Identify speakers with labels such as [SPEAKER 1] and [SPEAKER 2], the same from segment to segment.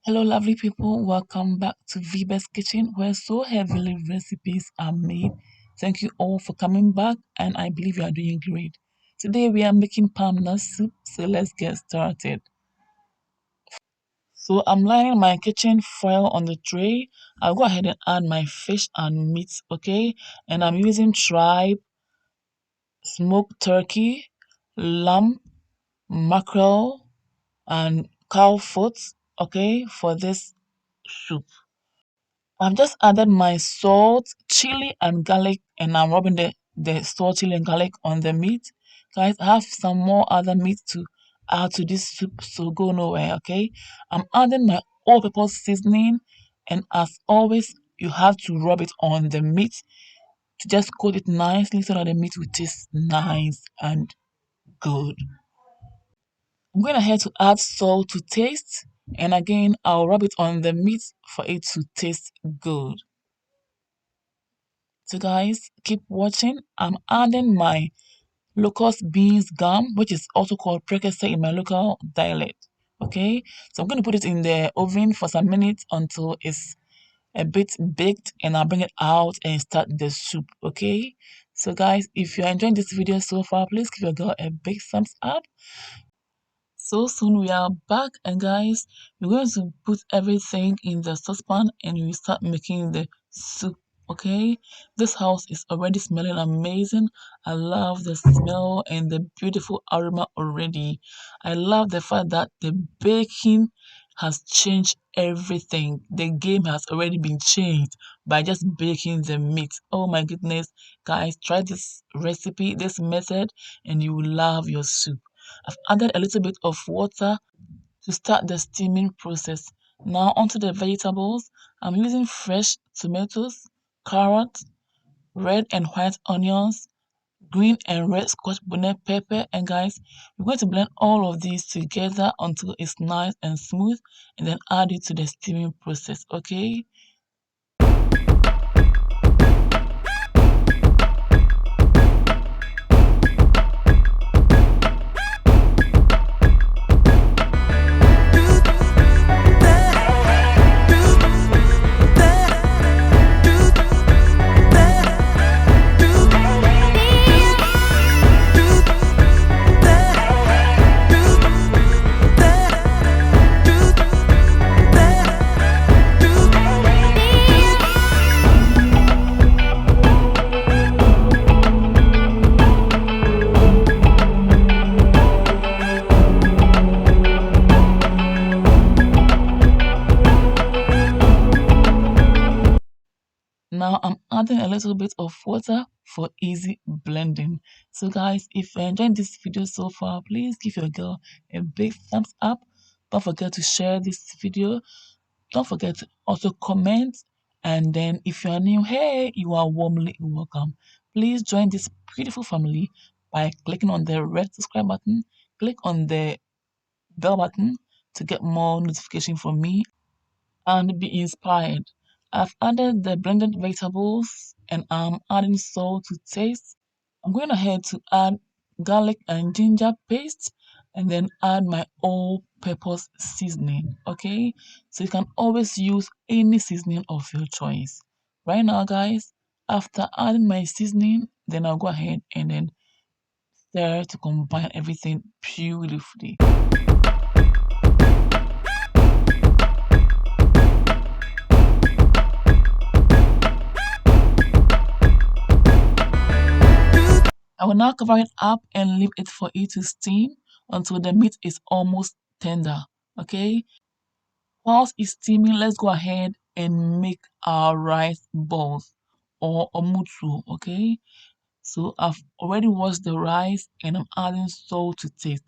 [SPEAKER 1] Hello, lovely people. Welcome back to Vibe's Kitchen, where so heavily recipes are made. Thank you all for coming back, and I believe you are doing great. Today we are making palm nut soup, so let's get started. So I'm lining my kitchen foil on the tray. I'll go ahead and add my fish and meat, okay? And I'm using tripe, smoked turkey, lamb, mackerel, and cow foot, okay, for this soup. I've just added my salt, chili, and garlic, and I'm rubbing the salt, chili, and garlic on the meat. Guys, I have some more other meat to add to this soup, so go nowhere, okay? I'm adding my all-purpose seasoning, and as always, you have to rub it on the meat to just coat it nicely so that the meat will taste nice and good. I'm going ahead to add salt to taste, and again, I'll rub it on the meat for it to taste good. So guys, keep watching. I'm adding my locust beans gum, which is also called precursor in my local dialect. Okay, so I'm going to put it in the oven for some minutes until it's a bit baked, and I'll bring it out and start the soup. Okay, so guys, if you're enjoying this video so far, please give your girl a big thumbs up. So soon we are back, and guys, we're going to put everything in the saucepan and we start making the soup. Okay, this house is already smelling amazing. I love the smell and the beautiful aroma already. I love the fact that the baking has changed everything. The game has already been changed by just baking the meat. Oh my goodness, guys, try this recipe, this method, and you will love your soup. I've added a little bit of water to start the steaming process. Now onto the vegetables. I'm using fresh tomatoes, carrots, red and white onions, green and red scotch bonnet pepper, and guys, we're going to blend all of these together until it's nice and smooth, and then add it to the steaming process. Okay, now I'm adding a little bit of water for easy blending. So guys, if you're enjoying this video so far, please give your girl a big thumbs up. Don't forget to share this video. Don't forget to also comment. And then if you are new, hey, you are warmly welcome. Please join this beautiful family by clicking on the red subscribe button. Click on the bell button to get more notification from me and be inspired. I've added the blended vegetables and I'm adding salt to taste. I'm going ahead to add garlic and ginger paste and then add my all-purpose seasoning. Okay, so you can always use any seasoning of your choice. Right now, guys, after adding my seasoning, then I'll go ahead and then stir to combine everything beautifully. I will now cover it up and leave it for it to steam until the meat is almost tender. Okay, whilst it's steaming, let's go ahead and make our rice balls or omutu. Okay, so I've already washed the rice and I'm adding salt to taste.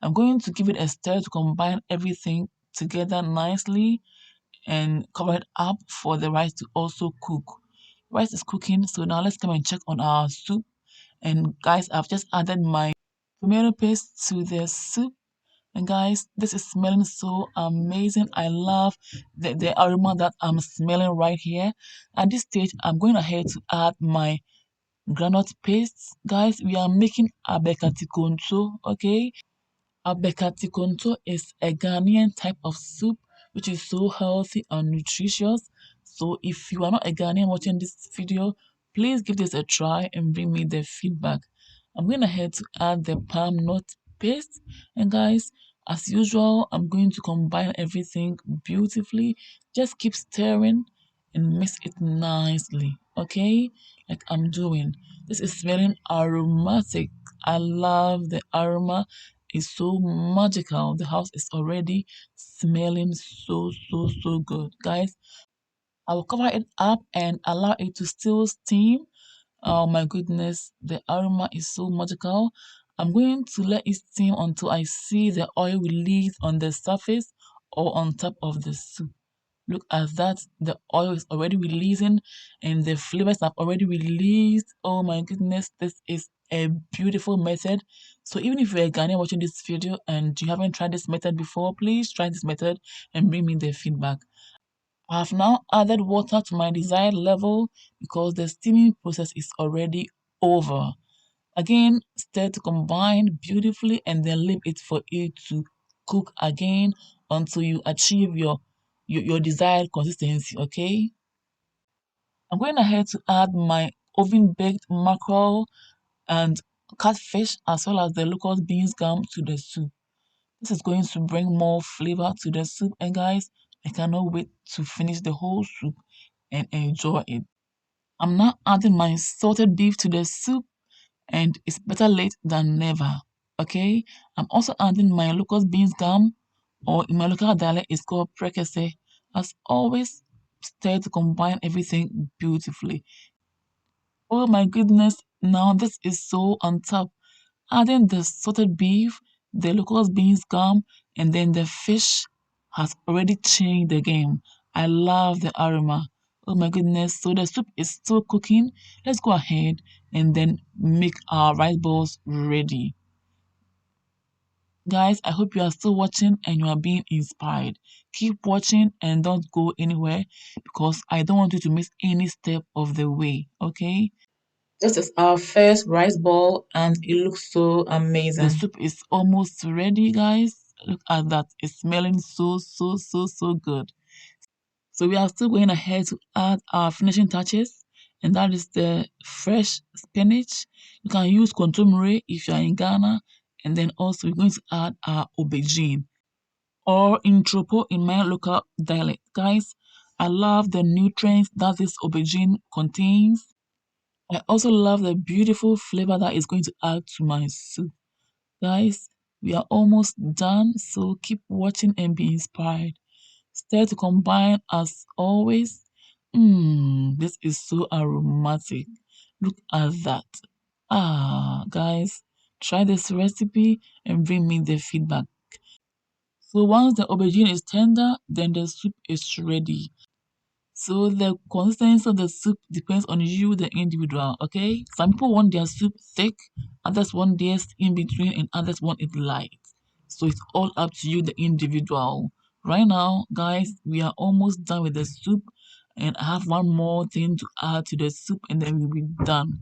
[SPEAKER 1] I'm going to give it a stir to combine everything together nicely and cover it up for the rice to also cook. Rice is cooking, so now let's come and check on our soup. And guys, I've just added my tomato paste to the soup. And guys, this is smelling so amazing. I love the aroma that I'm smelling right here. At this stage, I'm going ahead to add my granite paste. Guys, we are making abekati konto, okay? Abekati konto is a Ghanaian type of soup which is so healthy and nutritious. So if you are not a Ghanaian watching this video, please give this a try and bring me the feedback. I'm going ahead to add the palm nut paste. And guys, as usual, I'm going to combine everything beautifully. Just keep stirring and mix it nicely, okay? Like I'm doing. This is smelling aromatic. I love the aroma. It's so magical. The house is already smelling so good. Guys, I will cover it up and allow it to still steam. Oh my goodness, the aroma is so magical. I'm going to let it steam until I see the oil release on the surface or on top of the soup. Look at that, the oil is already releasing and the flavors have already released. Oh my goodness, this is a beautiful method. So even if you're a Ghanaian watching this video and you haven't tried this method before, please try this method and bring me the feedback. I have now added water to my desired level because the steaming process is already over. Again, stir to combine beautifully and then leave it for it to cook again until you achieve your desired consistency, okay? I'm going ahead to add my oven baked mackerel and catfish as well as the locust beans gum to the soup. This is going to bring more flavor to the soup and guys, I cannot wait to finish the whole soup and enjoy it. I'm now adding my salted beef to the soup and it's better late than never. Okay, I'm also adding my locust beans gum, or in my local dialect, it's called prekese. As always, stir to combine everything beautifully. Oh my goodness, now this is so on top. Adding the salted beef, the locust beans gum, and then the fish has already changed the game. I love the aroma. Oh my goodness, so the soup is still cooking. Let's go ahead and then make our rice balls ready. Guys, I hope you are still watching and you are being inspired. Keep watching and don't go anywhere because I don't want you to miss any step of the way, okay? This is our first rice ball and it looks so amazing. The soup is almost ready, guys. Look at that. It's smelling so good. So we are still going ahead to add our finishing touches, and that is the fresh spinach. You can use contomere if you are in Ghana, and then also we're going to add our aubergine or intropo in my local dialect. Guys, I love the nutrients that this aubergine contains. I also love the beautiful flavor that is going to add to my soup. Guys, we are almost done, so keep watching and be inspired. Stir to combine as always. This is so aromatic. Look at that. Ah, guys, try this recipe and bring me the feedback. So once the aubergine is tender, then the soup is ready. So the consistency of the soup depends on you, the individual, okay? Some people want their soup thick, others want theirs in between, and others want it light. So it's all up to you, the individual. Right now, guys, we are almost done with the soup, and I have one more thing to add to the soup, and then we'll be done.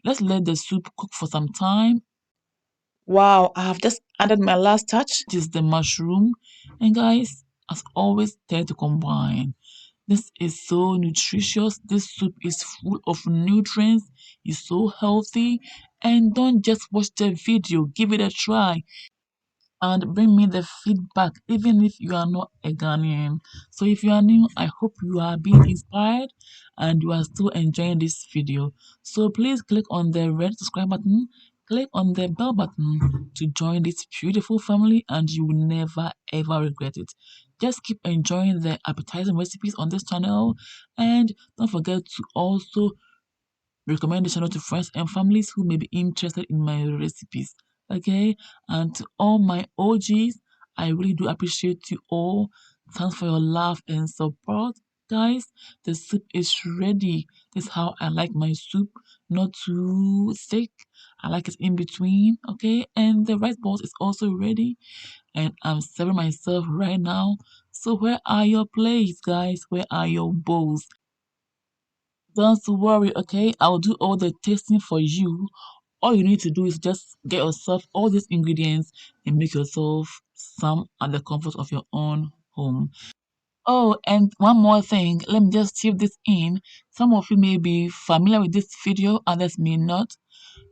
[SPEAKER 1] Let's let the soup cook for some time. Wow, I have just added my last touch, which is the mushroom. And guys, as always, try to combine. This is so nutritious. This soup is full of nutrients. It's so healthy. And don't just watch the video, give it a try and bring me the feedback, even if you are not a Ghanaian. So if you are new, I hope you are being inspired and you are still enjoying this video. So please click on the red subscribe button, click on the bell button to join this beautiful family and you will never ever regret it. Just keep enjoying the appetizing recipes on this channel and don't forget to also recommend the channel to friends and families who may be interested in my recipes. Okay, and to all my OGs, I really do appreciate you all. Thanks for your love and support. Guys, the soup is ready. This is how I like my soup. Not too thick. I like it in between. Okay, and the rice balls is also ready. And I'm serving myself right now. So where are your plates, guys? Where are your bowls? Don't worry, okay? I'll do all the tasting for you. All you need to do is just get yourself all these ingredients and make yourself some at the comfort of your own home. Oh, and one more thing, let me just chip this in. Some of you may be familiar with this video, others may not.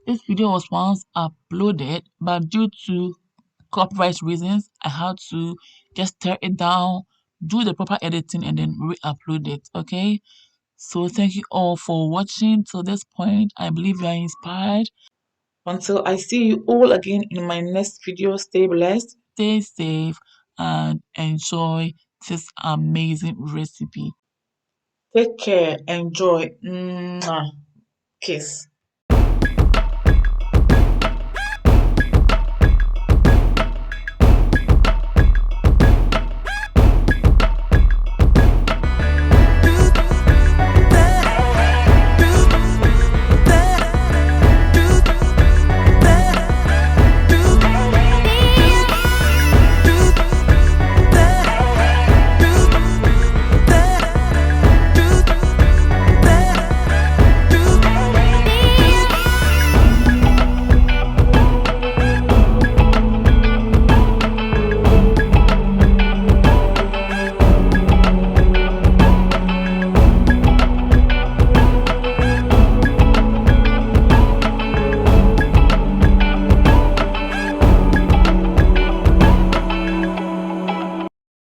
[SPEAKER 1] This video was once uploaded, but due to copyright reasons, I had to just tear it down, do the proper editing, and then re-upload it. Okay. So thank you all for watching till this point. I believe you are inspired. Until I see you all again in my next video, stay blessed, stay safe, and enjoy this amazing recipe. Take care. Enjoy. Mwah. Kiss.